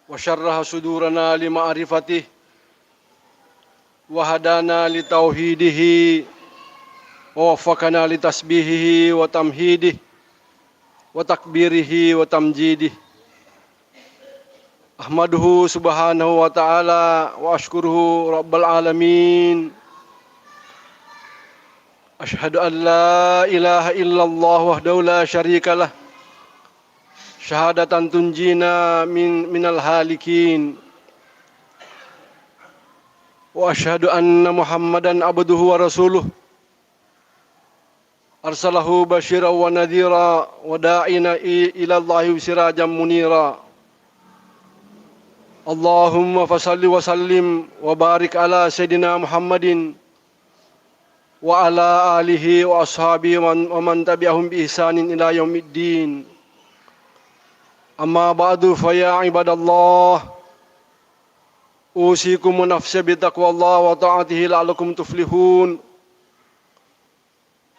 وشرح صدورنا لمعرفته وهدانا لتوحيده ووفقنا لتسبيحه وتمهيده وتكبيره وتمجيده أحمده سبحانه وتعالى وأشكره رب العالمين أشهد أن لا إله إلا الله وحده لا شريك له شهادة تنجينا من الهالكين وأشهد أن محمدا عبده ورسوله أرسله بشيرا ونذيرا وداعيا إلى الله سراجا منيرا اللهم فصل وسلم وبارك على سيدنا محمد وعلى آله وأصحابه ومن تبعهم بإحسان إلى يوم الدين أما بعد فيا عباد الله أوصيكم ونفسي بتقوى الله وطاعته لعلكم تفلحون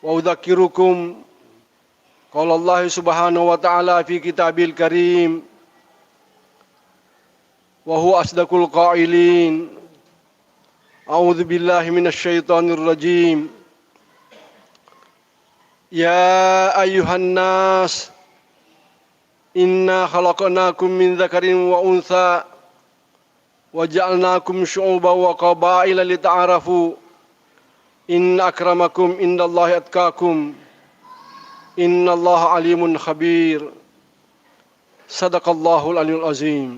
وأذكركم قال الله سبحانه وتعالى في كتابه الكريم وهو أصدق القائلين أعوذ بالله من الشيطان الرجيم يا أيها الناس إنا خلقناكم من ذكر وأنثى وجعلناكم شعوبا وقبائل لتعارفوا إن أكرمكم عند الله أتقاكم إن الله عليم خبير صدق الله العلي العظيم.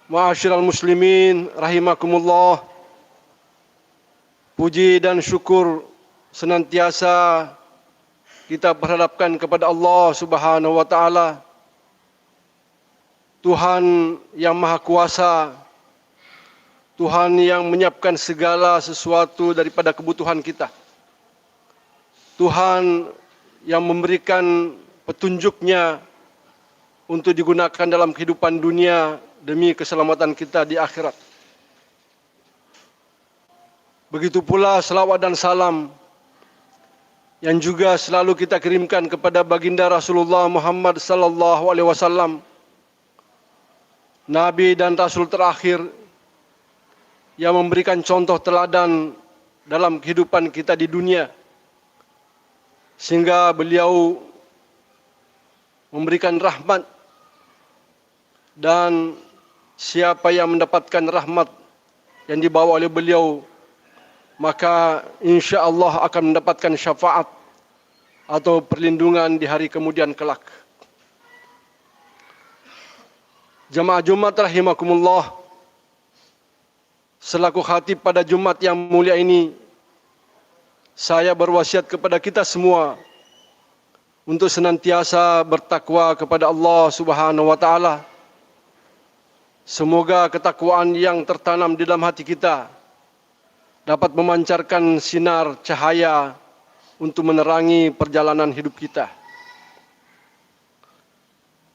Ma'asyiral muslimin rahimakumullah. Puji dan syukur senantiasa kita berhadapkan kepada Allah Subhanahu wa taala, Tuhan yang Maha Kuasa, Tuhan yang menyiapkan segala sesuatu daripada kebutuhan kita, Tuhan yang memberikan petunjuknya untuk digunakan dalam kehidupan dunia demi keselamatan kita di akhirat. Begitu pula selawat dan salam yang juga selalu kita kirimkan kepada baginda Rasulullah Muhammad sallallahu alaihi wasallam, Nabi dan Rasul terakhir yang memberikan contoh teladan dalam kehidupan kita di dunia, sehingga beliau memberikan rahmat, dan siapa yang mendapatkan rahmat yang dibawa oleh beliau, maka insya Allah akan mendapatkan syafaat atau perlindungan di hari kemudian kelak. Jamaah Jumat rahimakumullah, selaku khatib pada Jumat yang mulia ini, saya berwasiat kepada kita semua untuk senantiasa bertakwa kepada Allah Subhanahu wa taala. Semoga ketakwaan yang tertanam di dalam hati kita dapat memancarkan sinar cahaya untuk menerangi perjalanan hidup kita.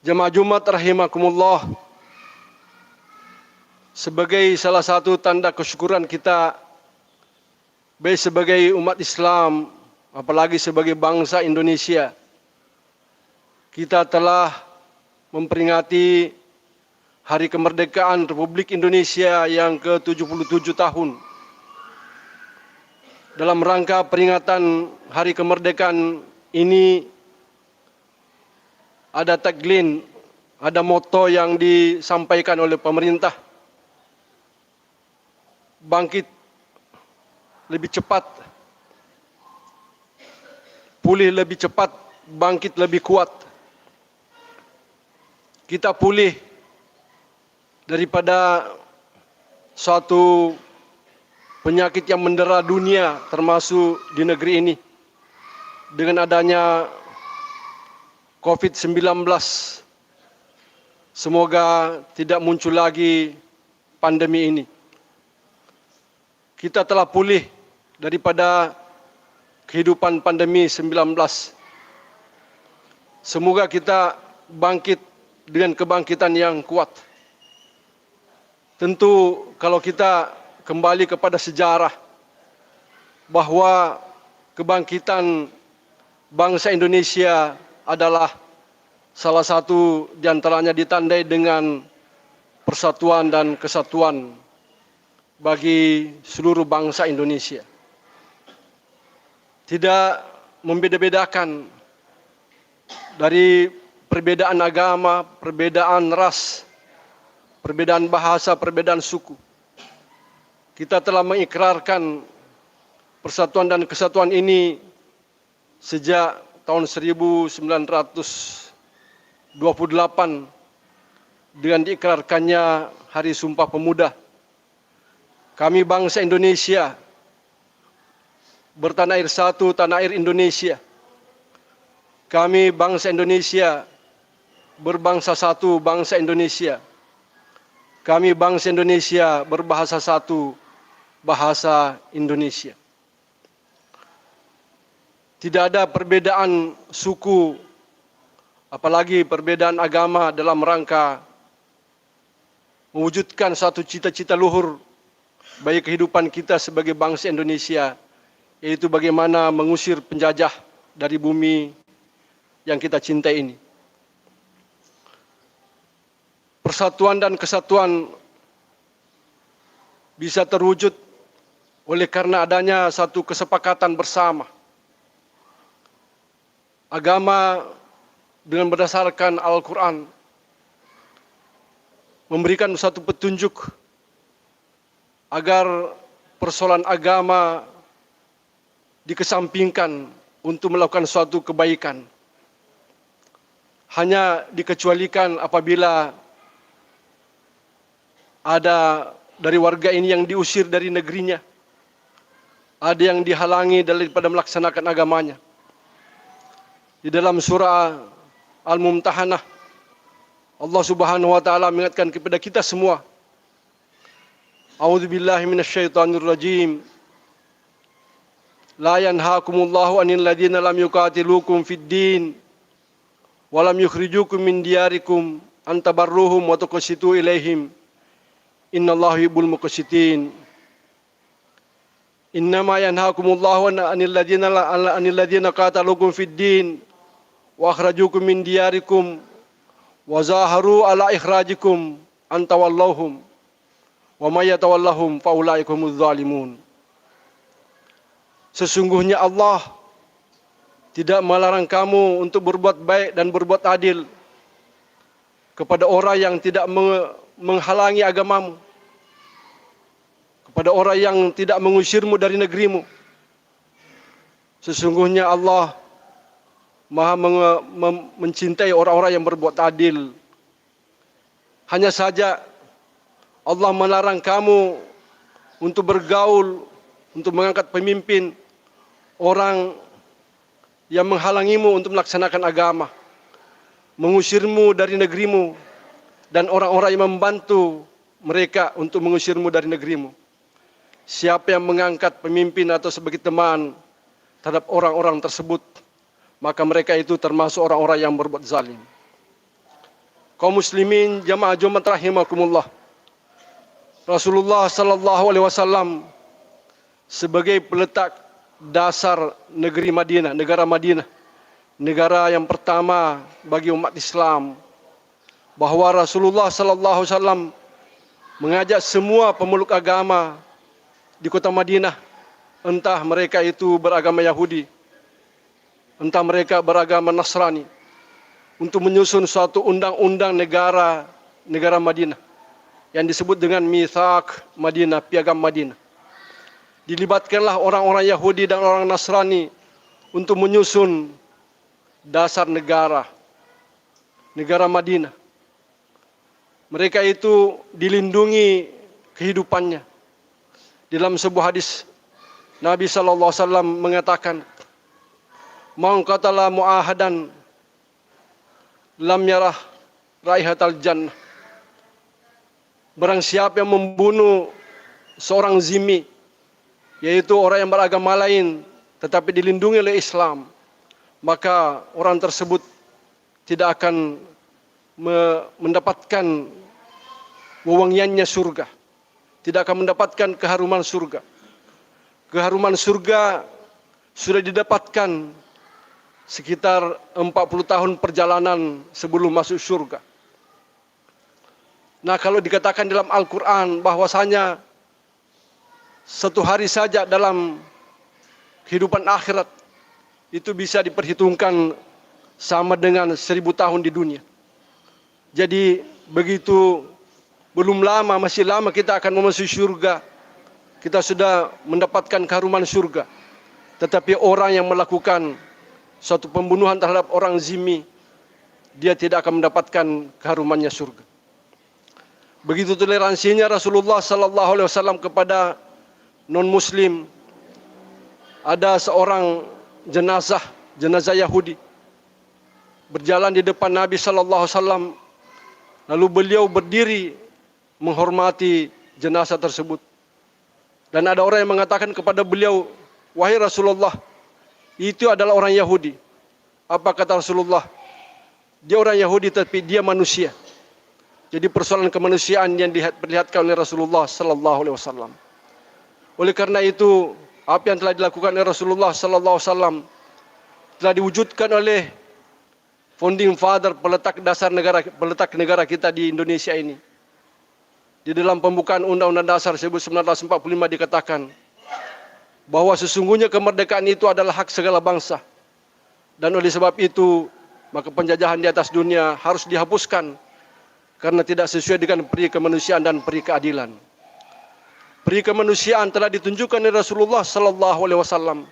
Jemaah Jumat rahimakumullah, sebagai salah satu tanda kesyukuran kita, baik sebagai umat Islam, apalagi sebagai bangsa Indonesia, kita telah memperingati Hari Kemerdekaan Republik Indonesia yang ke-77 tahun. Dalam rangka peringatan Hari Kemerdekaan ini, ada tagline, ada moto yang disampaikan oleh pemerintah. Bangkit lebih cepat, pulih lebih cepat, bangkit lebih kuat. Kita pulih daripada suatu penyakit yang mendera dunia, termasuk di negeri ini, dengan adanya COVID-19. Semoga tidak muncul lagi pandemi ini. Kita telah pulih daripada kehidupan pandemi 19. Semoga kita bangkit dengan kebangkitan yang kuat. Tentu kalau kita kembali kepada sejarah, bahwa kebangkitan bangsa Indonesia adalah Salah satu di antaranya ditandai dengan persatuan dan kesatuan bagi seluruh bangsa Indonesia. Tidak membeda-bedakan dari perbedaan agama, perbedaan ras, perbedaan bahasa, perbedaan suku. Kita telah mengikrarkan persatuan dan kesatuan ini sejak tahun 1928 dengan diikrarkannya Hari Sumpah Pemuda. Kami bangsa Indonesia bertanah air satu, tanah air Indonesia. Kami bangsa Indonesia berbangsa satu, bangsa Indonesia. Kami bangsa Indonesia berbahasa satu, bahasa Indonesia. Tidak ada perbedaan suku, apalagi perbedaan agama dalam rangka mewujudkan satu cita-cita luhur bagi kehidupan kita sebagai bangsa Indonesia, yaitu bagaimana mengusir penjajah dari bumi yang kita cintai ini. Persatuan dan kesatuan bisa terwujud oleh karena adanya satu kesepakatan bersama. Agama dengan berdasarkan Al-Quran memberikan satu petunjuk agar persoalan agama dikesampingkan untuk melakukan suatu kebaikan. Hanya dikecualikan apabila ada dari warga ini yang diusir dari negerinya, ada yang dihalangi daripada melaksanakan agamanya. Di dalam surah Al-Mumtahanah, Allah Subhanahu wa taala mengingatkan kepada kita semua. A'udzubillahi minasyaitonirrajim. La yanhaakumullahu 'anil ladzina lam yuqatilukum fid din wa lam yukhrijukum min diyarikum an tabarruhum wa tuqsitu ilaihim. Innallaha yuhibbul muqsitin. Innama yanhaakumullahu 'anil ladzina qataluukum fid din wa akhrajukum min diyarikum wa zaharu ala ikhrajikum an tawallahum wa may yatawallahum fa ulaika humuz zalimun. Sesungguhnya Allah tidak melarang kamu untuk berbuat baik dan berbuat adil kepada orang yang tidak menghalangi agamamu, kepada orang yang tidak mengusirmu dari negerimu. Sesungguhnya Allah Maha mencintai orang-orang yang berbuat adil. Hanya saja Allah melarang kamu untuk bergaul, untuk mengangkat pemimpin orang yang menghalangimu untuk melaksanakan agama, mengusirmu dari negerimu, dan orang-orang yang membantu mereka untuk mengusirmu dari negerimu. Siapa yang mengangkat pemimpin atau sebagai teman terhadap orang-orang tersebut, maka mereka itu termasuk orang-orang yang berbuat zalim. Kaum muslimin jamaah Jumat rahimakumullah. Rasulullah sallallahu alaihi wasallam sebagai peletak dasar negeri Madinah, negara Madinah, negara yang pertama bagi umat Islam, bahwa Rasulullah sallallahu alaihi wasallam mengajak semua pemeluk agama di kota Madinah, entah mereka itu beragama Yahudi, entah mereka beragama Nasrani, untuk menyusun suatu undang-undang negara Madinah yang disebut dengan Mitsaq Madinah, Piagam Madinah. Dilibatkanlah orang-orang Yahudi dan orang Nasrani untuk menyusun dasar negara Madinah. Mereka itu dilindungi kehidupannya. Dalam sebuah hadis Nabi sallallahu alaihi wasallam mengatakan, "Man qatala mu'ahadan lam yarah raihatal jannah." Barang siapa yang membunuh seorang zimmi, yaitu orang yang beragama lain tetapi dilindungi oleh Islam, maka orang tersebut tidak akan mendapatkan wewangiannya surga, tidak akan mendapatkan keharuman surga. Keharuman surga sudah didapatkan sekitar 40 tahun perjalanan sebelum masuk surga. Nah, kalau dikatakan dalam Al-Quran bahwasanya satu hari saja dalam kehidupan akhirat itu bisa diperhitungkan sama dengan 1000 tahun di dunia. Jadi begitu belum lama, masih lama kita akan memasuki surga. Kita sudah mendapatkan keharuman surga. Tetapi orang yang melakukan suatu pembunuhan terhadap orang zimmi, dia tidak akan mendapatkan keharumannya surga. Begitu toleransinya Rasulullah sallallahu alaihi wasallam kepada non-muslim. Ada seorang jenazah Yahudi berjalan di depan Nabi sallallahu alaihi wasallam, lalu beliau berdiri menghormati jenazah tersebut. Dan ada orang yang mengatakan kepada beliau, "Wahai Rasulullah, itu adalah orang Yahudi." Apa kata Rasulullah? Dia orang Yahudi tapi dia manusia. Jadi persoalan kemanusiaan yang diperlihatkan oleh Rasulullah sallallahu alaihi wasallam. Oleh karena itu, apa yang telah dilakukan oleh Rasulullah sallallahu alaihi wasallam telah diwujudkan oleh founding father, peletak negara kita di Indonesia ini. Di dalam pembukaan Undang-Undang Dasar 1945 dikatakan bahwa sesungguhnya kemerdekaan itu adalah hak segala bangsa. Dan oleh sebab itu, maka penjajahan di atas dunia harus dihapuskan karena tidak sesuai dengan peri kemanusiaan dan peri keadilan. Peri kemanusiaan telah ditunjukkan oleh Rasulullah sallallahu alaihi wasallam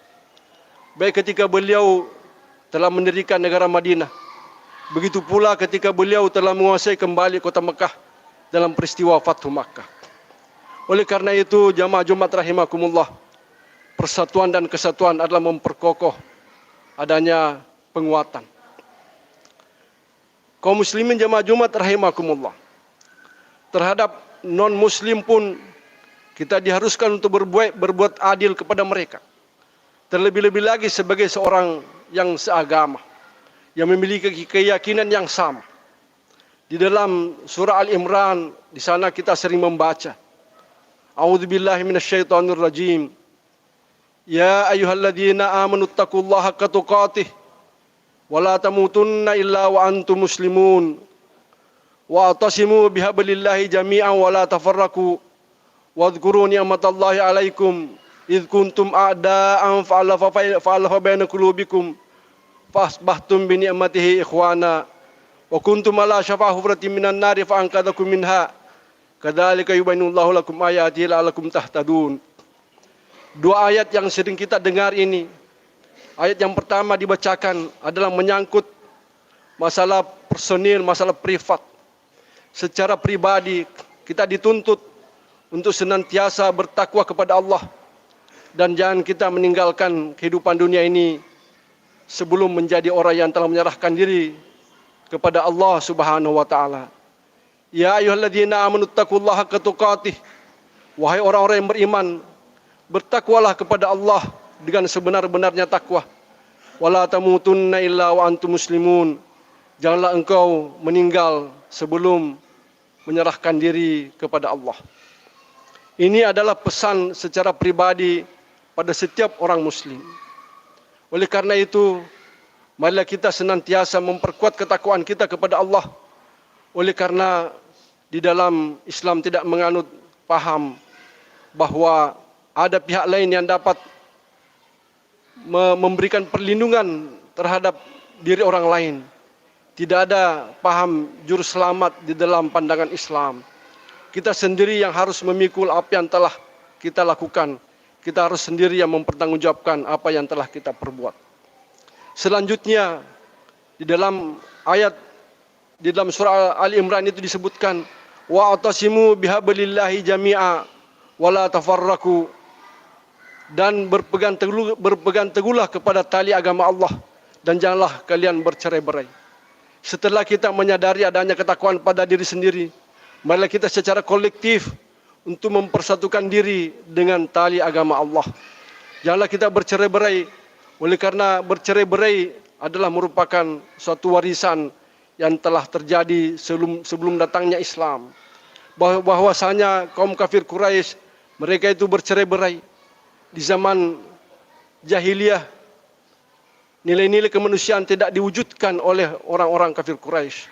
baik ketika beliau telah mendirikan negara Madinah, begitu pula ketika beliau telah menguasai kembali kota Mekah dalam peristiwa Fathu Makkah. Oleh karena itu, jamaah Jumat rahimakumullah, persatuan dan kesatuan adalah memperkokoh adanya penguatan. Kaum muslimin jamaah Jumat rahimakumullah, terhadap non-muslim pun kita diharuskan untuk berbuat adil kepada mereka. Terlebih-lebih lagi sebagai seorang yang seagama, yang memiliki keyakinan yang sama. Di dalam surah Al-Imran, di sana kita sering membaca, A'udzubillahi minasyaitonirrajim. Ya ayyuhalladzina amanu taqullaha haqqa tuqatih wa la tamutunna illa wa antum muslimun wa atasimu bihablillahi jami'an wa la tafarraqu wadhkuru ni'matallahi 'alaikum idh kuntum a'da'an fa'alafa baina qulubikum fasbahtum bi ni'matihi ikhwana wa kuntum ala syafa hufratin minan nari fa anqadhakum minha kadzalika yubayyinullahu lakum ayatihi la'allakum tahtadun. Dua ayat yang sering kita dengar ini, ayat yang pertama dibacakan adalah menyangkut masalah personil, masalah privat. Secara pribadi kita dituntut untuk senantiasa bertakwa kepada Allah dan jangan kita meninggalkan kehidupan dunia ini sebelum menjadi orang yang telah menyerahkan diri kepada Allah Subhanahu wa taala. Ya ayyuhalladzina amanu taqullaha haqqa tuqatih. Wahai orang-orang yang beriman, bertakwalah kepada Allah dengan sebenar-benarnya takwa. Wala tamutunna illa wa antum muslimun. Janganlah engkau meninggal sebelum menyerahkan diri kepada Allah. Ini adalah pesan secara pribadi pada setiap orang muslim. Oleh karena itu, marilah kita senantiasa memperkuat ketakwaan kita kepada Allah. Oleh karena di dalam Islam tidak menganut paham bahwa ada pihak lain yang dapat memberikan perlindungan terhadap diri orang lain. Tidak ada paham juru selamat di dalam pandangan Islam. Kita sendiri yang harus memikul apa yang telah kita lakukan. Kita harus sendiri yang mempertanggungjawabkan apa yang telah kita perbuat. Selanjutnya, di dalam surah Al-Imran itu disebutkan, wa'tasimu bihablillahi jami'a wa la tafarraqu. Dan berpegang teguhlah kepada tali agama Allah dan janganlah kalian bercerai-berai. Setelah kita menyadari adanya ketakwaan pada diri sendiri, marilah kita secara kolektif untuk mempersatukan diri dengan tali agama Allah. Janganlah kita bercerai-berai, oleh karena bercerai-berai adalah merupakan suatu warisan yang telah terjadi sebelum datangnya Islam. Bahwasanya kaum kafir Quraisy, mereka itu bercerai-berai. Di zaman jahiliyah, Nilai-nilai kemanusiaan tidak diwujudkan oleh orang-orang kafir Quraisy.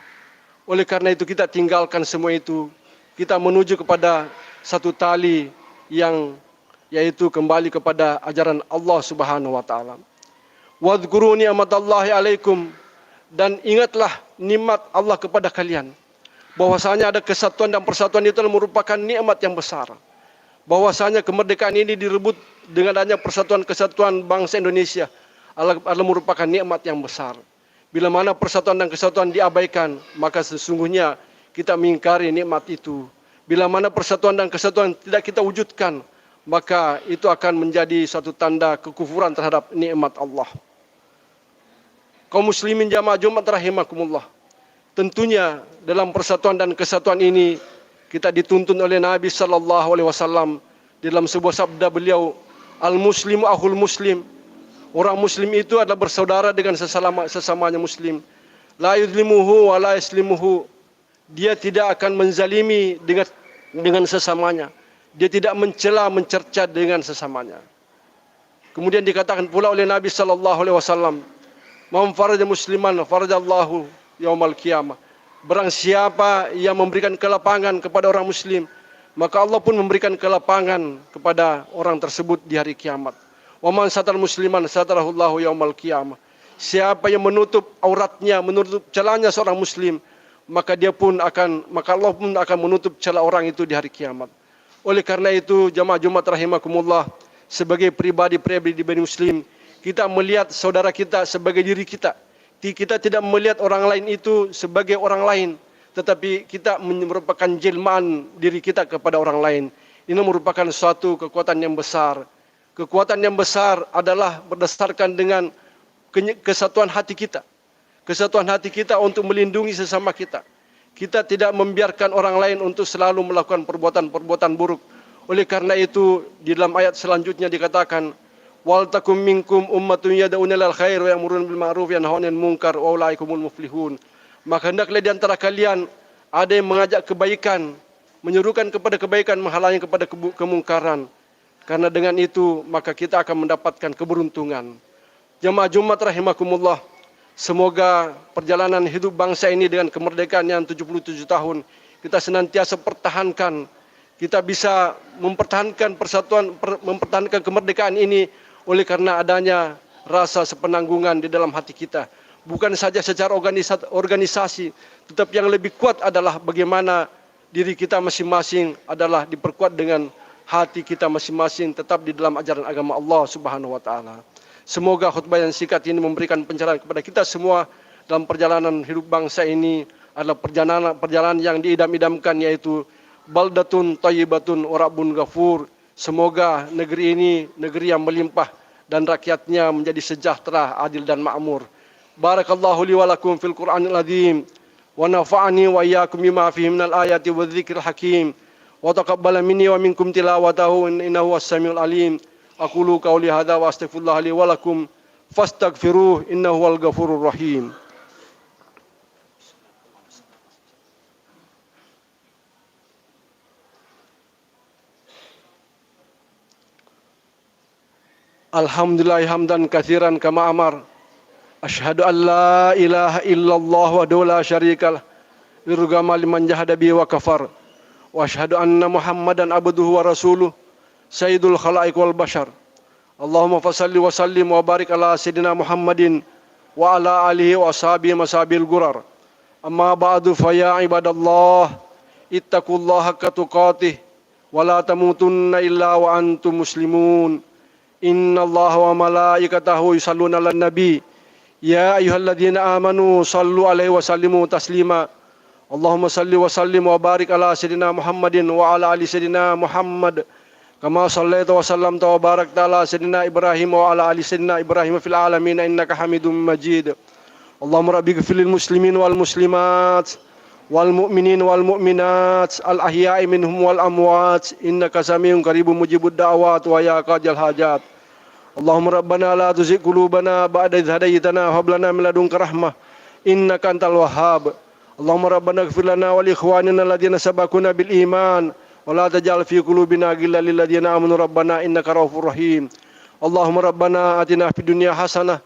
Oleh karena itu kita tinggalkan semua itu. Kita menuju kepada satu tali yang yaitu kembali kepada ajaran Allah Subhanahu wa taala. Wadhkuru ni'matallahi alaikum, dan ingatlah nikmat Allah kepada kalian. Bahwasanya ada kesatuan dan persatuan itu merupakan nikmat yang besar. Bahwasanya kemerdekaan ini direbut dengan adanya persatuan-kesatuan bangsa Indonesia adalah merupakan nikmat yang besar. Bila mana persatuan dan kesatuan diabaikan, maka sesungguhnya kita mengingkari nikmat itu. Bila mana persatuan dan kesatuan tidak kita wujudkan, maka itu akan menjadi satu tanda kekufuran terhadap nikmat Allah. Kaum muslimin jamaah Jumat rahimakumullah. Tentunya dalam persatuan dan kesatuan ini kita dituntun oleh Nabi sallallahu alaihi wasallam dalam sebuah sabda beliau, al-muslimu akhul muslim. Orang muslim itu adalah bersaudara dengan sesamanya muslim. La yuzlimuhu wa la yaslimuhu. Dia tidak akan menzalimi dengan sesamanya. Dia tidak mencela, mencerca dengan sesamanya. Kemudian dikatakan pula oleh Nabi sallallahu alaihi wasallam, "Man faraja musliman farajallahu yaumal qiyamah." Barang siapa yang memberikan kelapangan kepada orang muslim, maka Allah pun memberikan kelapangan kepada orang tersebut di hari kiamat. Wa man satar musliman satarahullahu yaumal qiyamah. Siapa yang menutup auratnya, menutup celahnya seorang muslim, maka Allah pun akan menutup celah orang itu di hari kiamat. Oleh karena itu, jamaah Jumat rahimakumullah, sebagai pribadi-pribadi muslim, kita melihat saudara kita sebagai diri kita. Kita tidak melihat orang lain itu sebagai orang lain, tetapi kita merupakan jelmaan diri kita kepada orang lain. Ini merupakan suatu kekuatan yang besar. Kekuatan yang besar adalah berdasarkan dengan kesatuan hati kita. Kesatuan hati kita untuk melindungi sesama kita. Kita tidak membiarkan orang lain untuk selalu melakukan perbuatan-perbuatan buruk. Oleh karena itu, di dalam ayat selanjutnya dikatakan, wal takum minkum ummatun yad'una ilal khair wa ya'muruna bil ma'ruf wa yanhauna 'anil munkar wa ulaikumul muflihun. Maka hendaklah di antara kalian ada yang mengajak kebaikan, menyerukan kepada kebaikan, menghalangi kepada kemungkaran. Karena dengan itu maka kita akan mendapatkan keberuntungan. Jamaah Jumat rahimakumullah, semoga perjalanan hidup bangsa ini dengan kemerdekaan yang 77 tahun kita senantiasa pertahankan. Kita bisa mempertahankan persatuan, mempertahankan kemerdekaan ini oleh karena adanya rasa sepenanggungan di dalam hati kita. Bukan saja secara organisasi, tetapi yang lebih kuat adalah bagaimana diri kita masing-masing adalah diperkuat dengan hati kita masing-masing tetap di dalam ajaran agama Allah Subhanahu wa taala. Semoga khutbah yang singkat ini memberikan pencerahan kepada kita semua dalam perjalanan hidup bangsa ini adalah perjalanan yang diidam-idamkan, yaitu baldatun thayyibatun wa rabbun ghafur. Semoga negeri ini negeri yang melimpah dan rakyatnya menjadi sejahtera, adil dan makmur. Barakallahu li wa lakum fil Qur'anil azim wa nafa'ani wa iyyakum bima fihi minal ayati wadh-dhikril hakim. Wa taqabbala minni wa minkum tilawatahu innahu was-samiul alim. Aqulu qawli hadza wa astaghfirullah li wa lakum fastaghfiruhu innahu wal ghafurur rahim. Alhamdulillah hamdan katsiran kama amar. Asyhadu an la ilaha illallah wa la syarikalah. Irgama liman jahada bi wa kafar. Wa asyhadu anna Muhammadan abduhu wa rasuluh sayyidul khalaiq wal bashar. Allahumma fasalli wa sallim wa barik ala sayyidina Muhammadin wa ala alihi wa ashabihi masabil gurar. Amma ba'du fa ya ibadallah ittaqullaha haqqa tuqatih wa la tamutunna illa wa antum muslimun. Innallaha wa malaikatahu yusalluna 'alan nabi. Ya ayyuhalladzina amanu sallu alaihi wa sallimu taslima. Allahumma salli wa sallim wa barik ala sayyidina Muhammadin wa ala ali sayyidina Muhammad. Kama sallaita wa sallamta wa barakta ala sayyidina Ibrahim wa ala ali sayyidina Ibrahim fil alamin innaka Hamidum Majid. Allahumma rabbi ighfir lil muslimin wal muslimat wal mu'minin wal mu'minat al ahya'i minhum wal amwat innaka samiun qaribun mujibud da'wat wa ya qadil hajat. Allahumma rabbana la tuzigh qulubana ba'da idh hadaytana wa hab lana min ladunka rahmah innaka antal wahhab. Allahumma rabbana ighfir lana wa li ikhwanina alladhina sabaquna bil iman wa la taj'al fi qulubina ghillan lil ladzina amanu rabbana innaka raufur rahim. Allahumma rabbana atina fid dunya hasanah